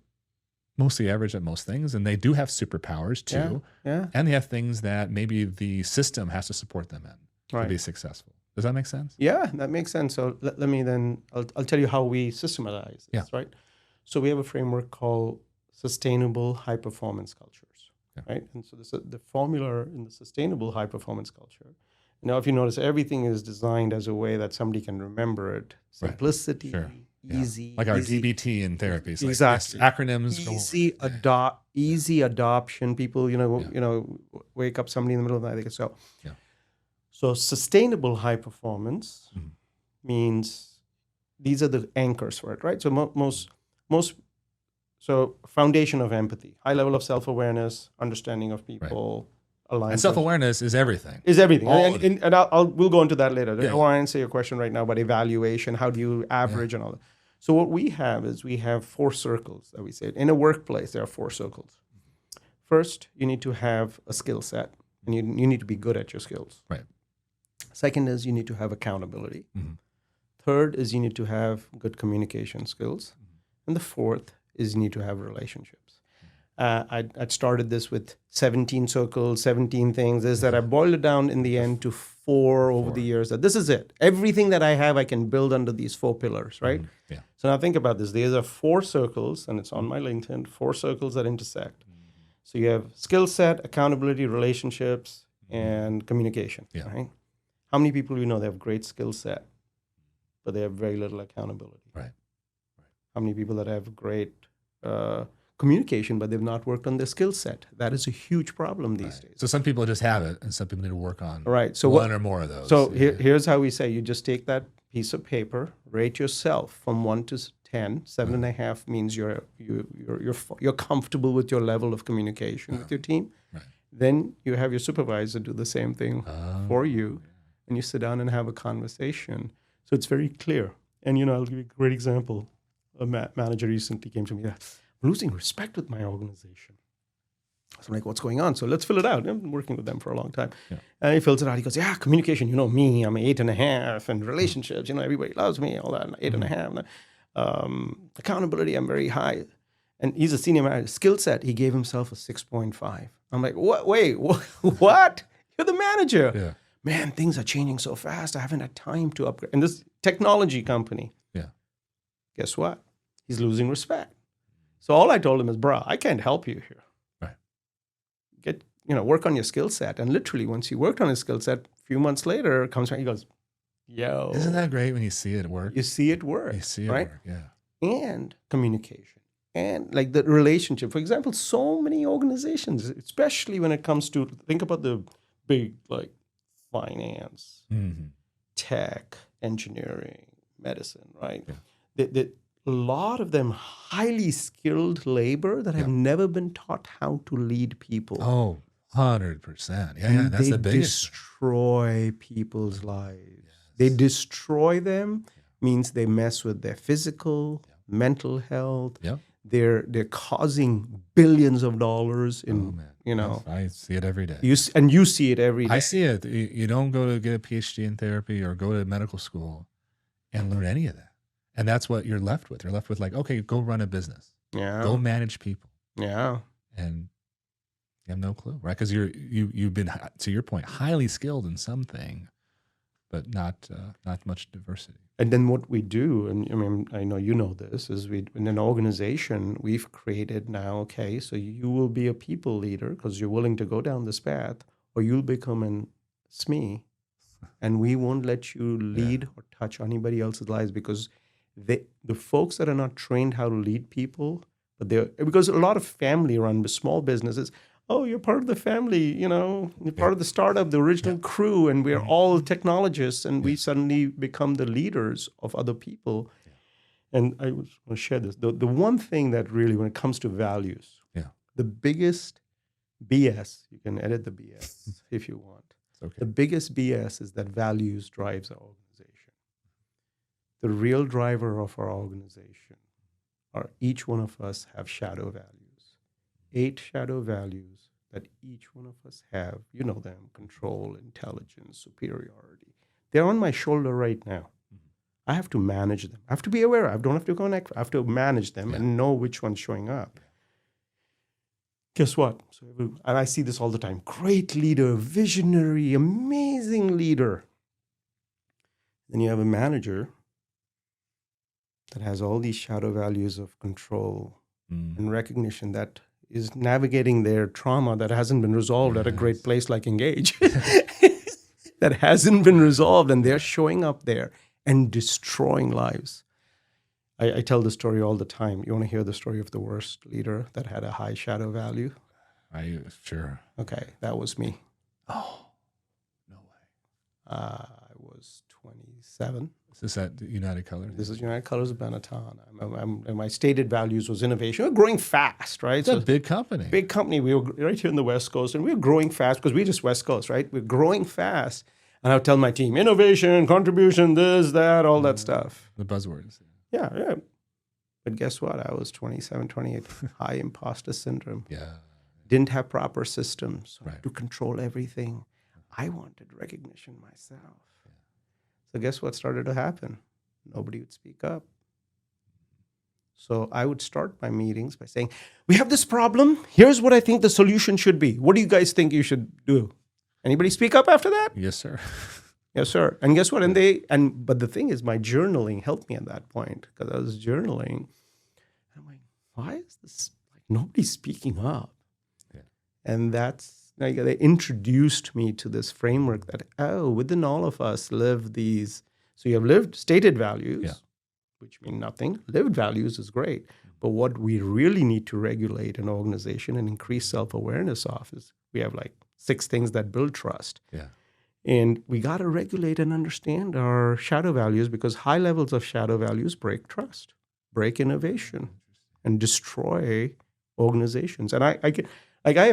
mostly average at most things, and they do have superpowers too. And they have things that maybe the system has to support them in to be successful. Does that make sense? Yeah, that makes sense. So let me then, I'll tell you how we systematize this, right? So we have a framework called sustainable high performance cultures, right? And so the formula in the sustainable high performance culture. Now, if you notice, everything is designed as a way that somebody can remember it. Simplicity, easy. Like our DBT in therapy. Exactly. Like acronyms. Easy adoption. People, wake up somebody in the middle of the night. They go, So sustainable high performance means these are the anchors for it, right? So so foundation of empathy, high level of self-awareness, understanding of people, and self-awareness is everything. And we'll go into that later. I want to answer your question right now about evaluation. How do you average and all that? So what we have is we have 4 circles that we say. In a workplace, there are 4 circles. First, you need to have a skill set. And you need to be good at your skills. Right. Second is you need to have accountability. Mm-hmm. Third is you need to have good communication skills. And the fourth is you need to have relationships. I'd started this with 17 circles, 17 things, is that I boiled it down in the end to four over the years. That this is it. Everything that I have, I can build under these 4 pillars, right? Yeah. So now think about this. These are 4 circles, and it's on my LinkedIn, 4 circles that intersect. So you have skill set, accountability, relationships, and communication, right? How many people do you know they have great skill set, but they have very little accountability? Right. How many people that have great communication, but they've not worked on their skill set? That is a huge problem these days. So some people just have it, and some people need to work on So one or more of those. So here's how we say: you just take that piece of paper, rate yourself from 1 to 10. 7.5 means you're comfortable with your level of communication with your team. Right. Then you have your supervisor do the same thing for you, and you sit down and have a conversation. So it's very clear. And I'll give you a great example. A manager recently came to me. I'm losing respect with my organization. So I'm like, what's going on? So let's fill it out. I've been working with them for a long time. Yeah. And he fills it out. He goes, communication, me, I'm 8.5. And relationships, everybody loves me, all that, 8.5. Accountability, I'm very high. And he's a senior manager. Skill set, he gave himself a 6.5. I'm like, what? Wait, what? You're the manager. Yeah. Man, things are changing so fast. I haven't had time to upgrade. And this technology company, guess what? He's losing respect. So all I told him is, bro, I can't help you here. Right. Work on your skill set. And literally, once he worked on his skill set, a few months later, comes back, he goes, yo. Isn't that great when you see it work? You see it work. You see it right? work, yeah. And communication. And like the relationship. For example, so many organizations, especially when it comes to, think about the big, like, finance, tech, engineering, medicine, right? Yeah. A lot of them highly skilled labor that have never been taught how to lead people. Oh, 100%. Yeah, that's the biggest. They destroy people's lives. Yes. They destroy them, means they mess with their physical, mental health. Yep. They're causing billions of dollars in, Yes, I see it every day. You see it every day. I see it. You don't go to get a PhD in therapy or go to medical school and learn any of that. And that's what you're left with. You're left with like, okay, go run a business. Yeah. Go manage people. Yeah. And you have no clue, right? Because you've been, to your point, highly skilled in something, but not much diversity. And then what we do, and I know you know this, is in an organization, we've created now, okay, so you will be a people leader because you're willing to go down this path, or you'll become an SME, and we won't let you lead or touch anybody else's lives because the folks that are not trained how to lead people, because a lot of family-run small businesses, oh, you're part of the family, you're part of the startup, the original crew, and we're all technologists, and we suddenly become the leaders of other people. Yeah. And I want to share this. The one thing that really, when it comes to values, the biggest BS, you can edit the BS if you want. Okay. The biggest BS is that values drives our organization. The real driver of our organization are each one of us have shadow values. 8 shadow values that each one of us have. You know them: control, intelligence, superiority. They're on my shoulder right now. I have to manage them. I have to be aware. I don't have to connect. I have to manage them and know which one's showing up. Guess what? And I see this all the time. Great leader, visionary, amazing leader. Then you have a manager that has all these shadow values of control and recognition, that is navigating their trauma that hasn't been resolved at a great place like Engage. That hasn't been resolved, and they're showing up there and destroying lives. I tell the story all the time. You want to hear the story of the worst leader that had a high shadow value? Sure. Okay, that was me. Oh, no way. I was 27. Is this at United Colors? This is United Colors of Benetton. And my stated values was innovation. We're growing fast, right? It's a big company. Big company. We were right here in the West Coast, and we were growing fast because we're just West Coast, right? We're growing fast. And I would tell my team, innovation, contribution, this, that, all that stuff. The buzzwords. Yeah. But guess what? I was 27, 28, high imposter syndrome. Yeah. didn't have proper systems Right. to control everything. I wanted recognition myself. So guess what started to happen? Nobody would speak up. So I would start my meetings by saying, we have this problem. Here's what I think the solution should be. What do you guys think you should do? Anybody speak up after that? Yes, sir. Yes, sir. And guess what? But the thing is, my journaling helped me at that point, because I was journaling. I'm like, why is this like nobody's speaking up? Yeah. And that's like they introduced me to this framework that within all of us live these. So you have lived stated values, which mean nothing. Lived values is great, but what we really need to regulate an organization and increase self-awareness of is we have like 6 things that build trust. Yeah. And we got to regulate and understand our shadow values, because high levels of shadow values break trust, break innovation, and destroy organizations. And I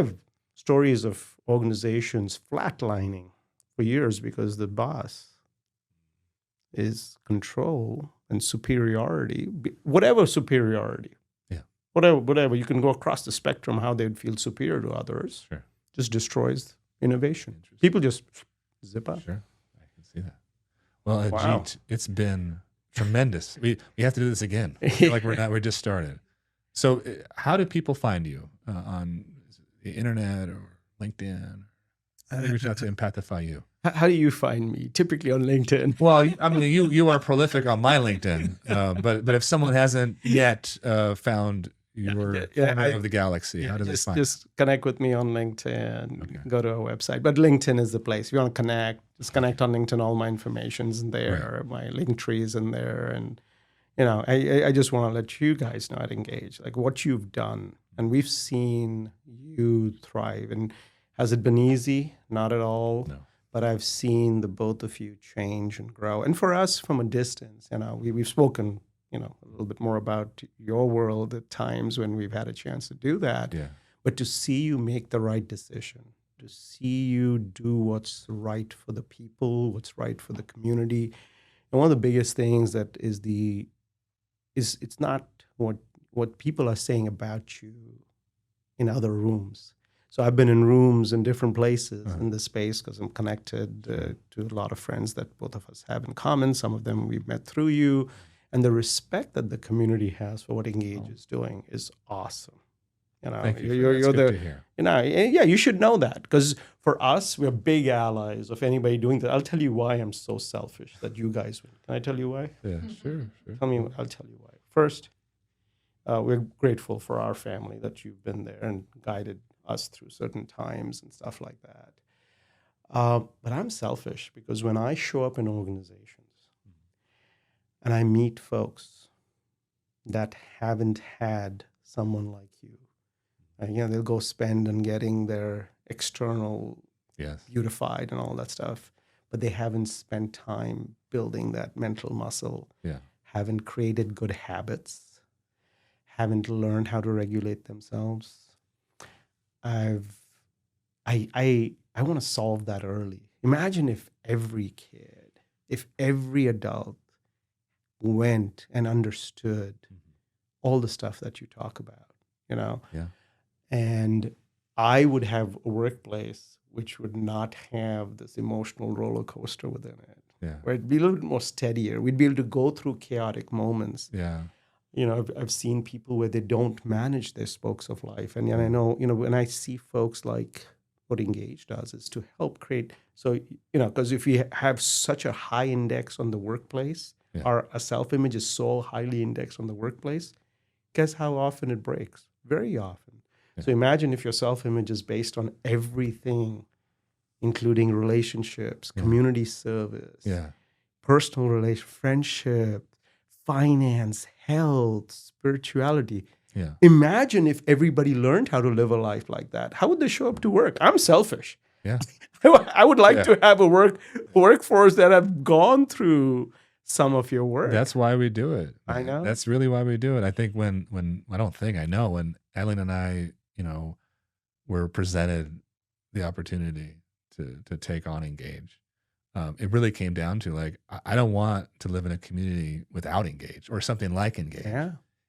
have stories of organizations flatlining for years because the boss is control and superiority, whatever superiority. Yeah. Whatever. You can go across the spectrum how they'd feel superior to others. Sure. Just destroys innovation. People just zip up. Sure, I can see that. Well, Ajit, Wow. it's been tremendous. We have to do this again. I feel like we're just started. So, how do people find you on the internet or LinkedIn? How do you reach out to Empathify U? How do you find me? Typically on LinkedIn. Well, I mean, you are prolific on my LinkedIn, but if someone hasn't yet found your corner of the galaxy, how do they find? Just connect with me on LinkedIn. Okay. Go to our website. But LinkedIn is the place. If you want to connect, just connect on LinkedIn. All my information's in there. Right. My link tree is in there. And, I just want to let you guys know how to engage, like what you've done. And we've seen you thrive. And has it been easy? Not at all. No. But I've seen the both of you change and grow. And for us, from a distance, we've spoken, a little bit more about your world at times when we've had a chance to do that. Yeah. But to see you make the right decision, to see you do what's right for the people, what's right for the community. And one of the biggest things that is it's not what people are saying about you in other rooms. So I've been in rooms in different places in this space because I'm connected to a lot of friends that both of us have in common. Some of them we've met through you. And the respect that the community has for what Engage is doing is awesome. Thank you. You're That's good to hear. you should know that, because for us, we're big allies of anybody doing that. I'll tell you why I'm so selfish that you guys win. Can I tell you why? Yeah, sure. I'll tell you why. First, we're grateful for our family that you've been there and guided us through certain times and stuff like that. But I'm selfish because when I show up in organizations and I meet folks that haven't had someone like you, they'll go spend on getting their external beautified and all that stuff, but they haven't spent time building that mental muscle, haven't created good habits, haven't learned how to regulate themselves. I want to solve that early. Imagine if every kid, if every adult went and understood all the stuff that you talk about, and I would have a workplace which would not have this emotional roller coaster within it, where it'd be a little bit more steadier. We'd be able to go through chaotic moments. I've seen people where they don't manage their spokes of life. And I know, when I see folks like what Engage does is to help create. So, because if we have such a high index on the workplace, our self-image is so highly indexed on the workplace, guess how often it breaks? Very often. So imagine if your self-image is based on everything, including relationships, community service, personal relations, friendship, finance, health, spirituality. Imagine if everybody learned how to live a life like that. How would they show up to work? I'm selfish. I would like to have a workforce that have gone through some of your work. That's why we do it. I know. That's really why we do it. I think when Eileen and I, were presented the opportunity to take on Engage, it really came down to like, I don't want to live in a community without Engage or something like Engage.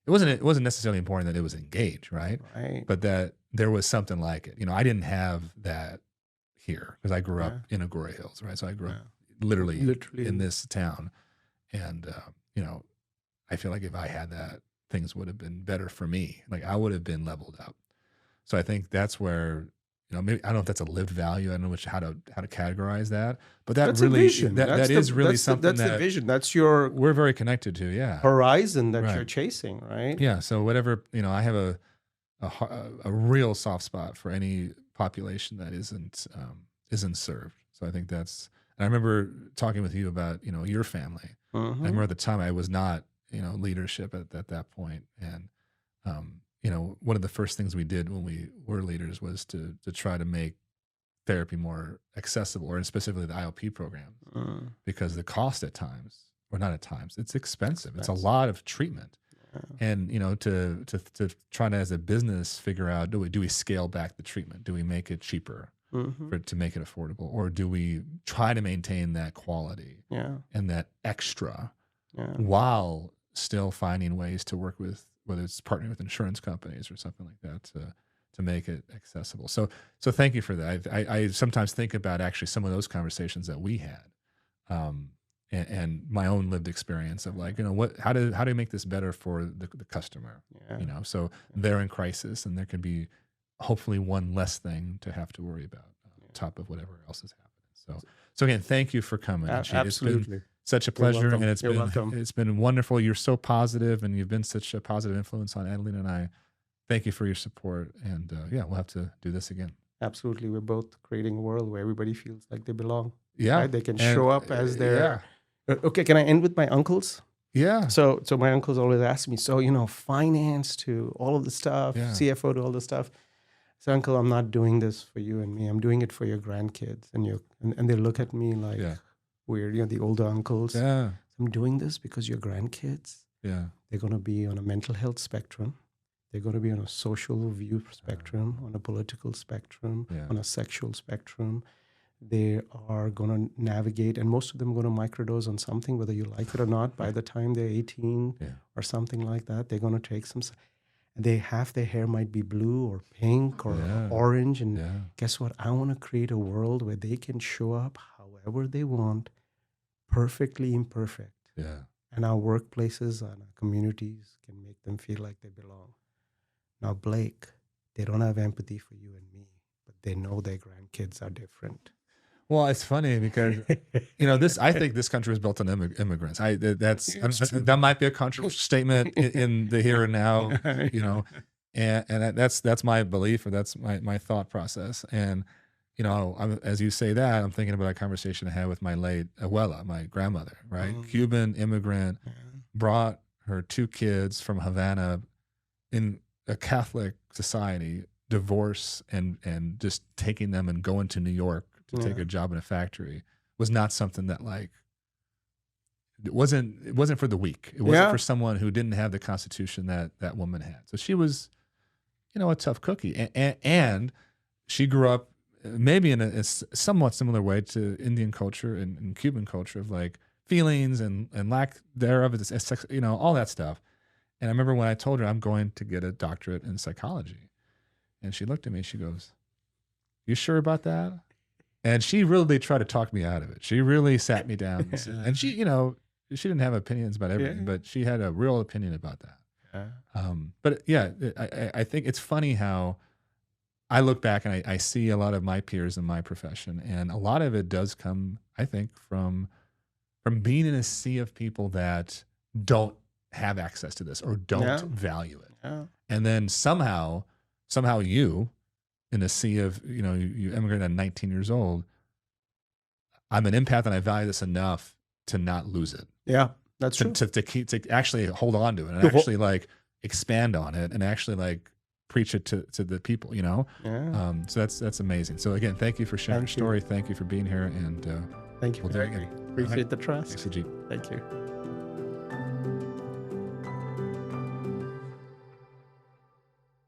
it wasn't necessarily important that it was engaged, right? Right. But that there was something like it. I didn't have that here because I grew up in Agoura Hills, right? So I grew up literally in this town. And, I feel like if I had that, things would have been better for me. Like I would have been leveled up. So I think that's where, maybe I don't know if that's a lived value. I don't know how to categorize that, but that that's really, a vision. that is really something that's the vision. That's your we're very connected to. Yeah. Horizon that you're chasing, right? Yeah. So whatever, I have a real soft spot for any population that isn't served. So I think that's, and I remember talking with you about, your family. I remember at the time I was not, leadership at that point. And, one of the first things we did when we were leaders was to try to make therapy more accessible, or specifically the IOP programs, because the cost at times, or not at times, it's expensive. It's a lot of treatment. And, to try to, as a business, figure out, do we scale back the treatment? Do we make it cheaper to make it affordable? Or do we try to maintain that quality and that extra while still finding ways to work with, whether it's partnering with insurance companies or something like that, to make it accessible. So thank you for that. I sometimes think about actually some of those conversations that we had, and my own lived experience of like, how do you make this better for the customer? So they're in crisis, and there can be hopefully one less thing to have to worry about on top of whatever else is happening. So again, thank you for coming. Absolutely. It's been such a pleasure, and it's been wonderful. You're so positive, and you've been such a positive influence on Adelina and I. Thank you for your support, and we'll have to do this again. Absolutely. We're both creating a world where everybody feels like they belong. Yeah. Right? They can show up as their... Okay, can I end with my uncles? Yeah. So my uncles always ask me, finance to all of the stuff, CFO to all the stuff. So, uncle, I'm not doing this for you and me. I'm doing it for your grandkids. And they look at me like weird, the older uncles. Yeah. I'm doing this because your grandkids, they're going to be on a mental health spectrum. They're going to be on a social view spectrum, on a political spectrum, on a sexual spectrum. They are going to navigate, and most of them are going to microdose on something, whether you like it or not. By the time they're 18 or something like that, they're going to take some. Half their hair might be blue or pink or orange. And guess what? I want to create a world where they can show up however they want, perfectly imperfect. Yeah. And our workplaces and our communities can make them feel like they belong. Now, Blake, they don't have empathy for you and me, but they know their grandkids are different. Well, it's funny because, I think this country was built on immigrants. That might be a controversial statement in the here and now, and that's my belief, or that's my thought process. And, as you say that, I'm thinking about a conversation I had with my late abuela, my grandmother, right? Cuban immigrant, brought her 2 kids from Havana in a Catholic society, divorce and just taking them and going to New York to take a job in a factory was not something that it wasn't for the weak. It wasn't for someone who didn't have the constitution that woman had. So she was, a tough cookie. And she grew up maybe in a somewhat similar way to Indian culture and Cuban culture of like feelings and lack thereof, all that stuff. And I remember when I told her I'm going to get a doctorate in psychology, and she looked at me, she goes, "You sure about that?" And she really tried to talk me out of it. She really sat me down. And she, she didn't have opinions about everything, but she had a real opinion about that. But I think it's funny how I look back and I see a lot of my peers in my profession, and a lot of it does come, I think, from being in a sea of people that don't have access to this or don't value it. Yeah. And then somehow you, in a sea of, you immigrated at 19 years old, I'm an empath and I value this enough to not lose it. Yeah, that's true. To actually hold on to it and actually expand on it and actually preach it to the people, Yeah. So that's amazing. So again, thank you for sharing your story. Thank you for being here, and thank you. We'll do it again. Appreciate the trust. Thanks, Ajit. Thank you.